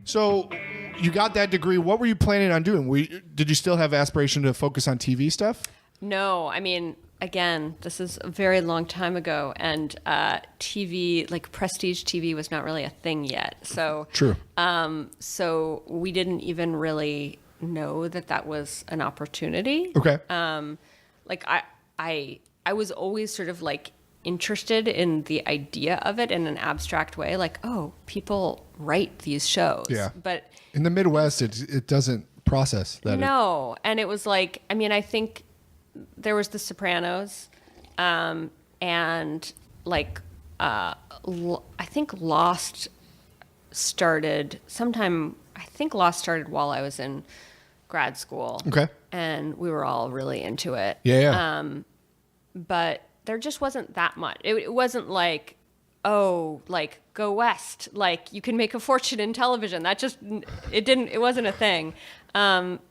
So you got that degree. What were you planning on doing? Did you still have aspiration to focus on TV stuff? No, I mean, again, this is a very long time ago, and TV, like prestige TV, was not really a thing yet. So True. So we didn't even really know that was an opportunity. Okay. Like I was always sort of like interested in the idea of it in an abstract way, like, oh, people write these shows. Yeah. But in the Midwest, it doesn't process that. No. And it was like, I mean, I think there was The Sopranos, and like, I think Lost started sometime. I think Lost started while I was in grad school. Okay. And we were all really into it. Yeah. But there just wasn't that much. It wasn't like, oh, like go west, like you can make a fortune in television. That just it wasn't a thing.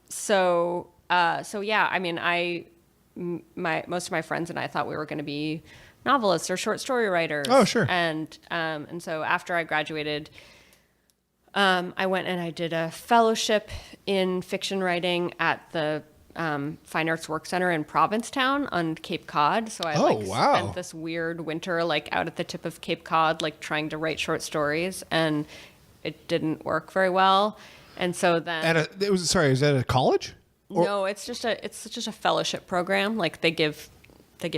So yeah, I mean, most of my friends and I thought we were going to be novelists or short story writers. Oh, sure. And so after I graduated, I went and I did a fellowship in fiction writing at the Fine Arts Work Center in Provincetown on Cape Cod. So I spent this weird winter like out at the tip of Cape Cod, like trying to write short stories, and it didn't work very well. And so then is that a college? No, it's just a fellowship program. Like they give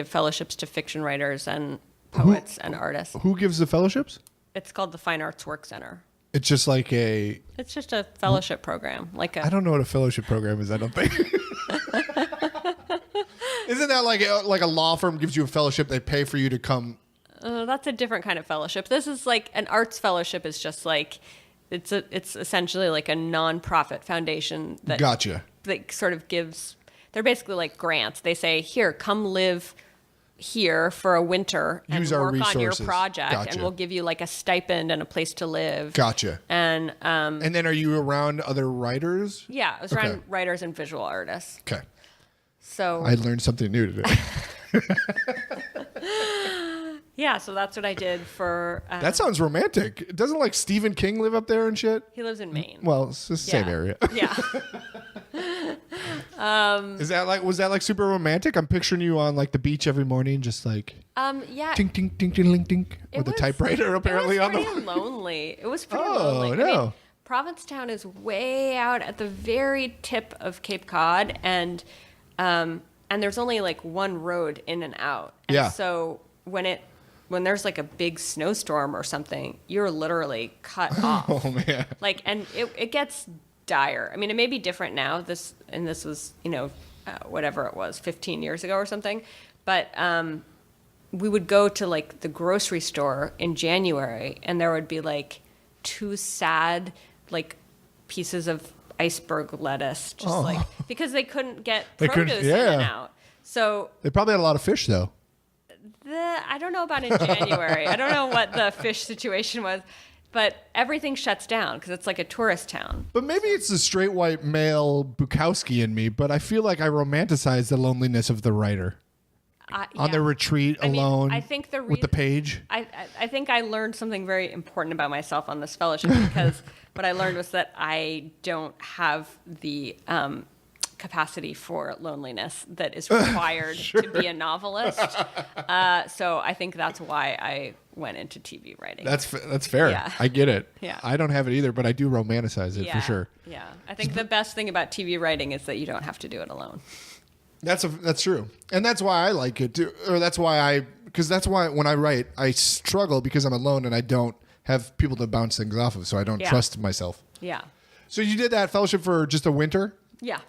fellowships to fiction writers and poets and artists. Who gives the fellowships? It's called the Fine Arts Work Center. It's just like It's just a fellowship program. I don't know what a fellowship program is. I don't think. Isn't that like a law firm gives you a fellowship? They pay for you to come. That's a different kind of fellowship. This is like an arts fellowship. Is just like it's essentially like a nonprofit foundation that Gotcha. That sort of gives. They're basically like grants. They say, here, come live here for a winter and Use our work on your resources. project, Gotcha. and we'll give you like a stipend and a place to live. Gotcha. And then are you around other writers? yeah, I was around writers and visual artists. Okay. So I learned something new today. yeah, so that's what I did for. That sounds romantic. Doesn't like Stephen King live up there and shit? He lives in Maine. Well, it's the same area. Yeah. Was that like super romantic? I'm picturing you on like the beach every morning, just like yeah. tink tink tink tink tink with a typewriter apparently on It was the. pretty lonely. It was pretty Oh, lonely. no. I mean, Provincetown is way out at the very tip of Cape Cod, and there's only like one road in and out. And Yeah. So when there's like a big snowstorm or something, you're literally cut off. Oh man. Like, and it gets dire. I mean, it may be different now. This was, whatever it was, 15 years ago or something. But we would go to like the grocery store in January, and there would be like 2 sad like pieces of iceberg lettuce, just like because they couldn't get produce in and out. So They probably had a lot of fish though. I don't know about in January. I don't know what the fish situation was. But everything shuts down because it's like a tourist town. But maybe it's the straight white male Bukowski in me, but I feel like I romanticize the loneliness of the writer. On their retreat alone I think with the page. I think I learned something very important about myself on this fellowship because what I learned was that I don't have the capacity for loneliness that is required to be a novelist. So I think that's why I went into TV writing. That's fair. Yeah. I get it. Yeah. I don't have it either, but I do romanticize it for sure. Yeah. I think the best thing about TV writing is that you don't have to do it alone. That's true. And that's why I like it too. Or that's why when I write, I struggle because I'm alone and I don't have people to bounce things off of, so I don't trust myself. Yeah. So you did that fellowship for just a winter? Yeah.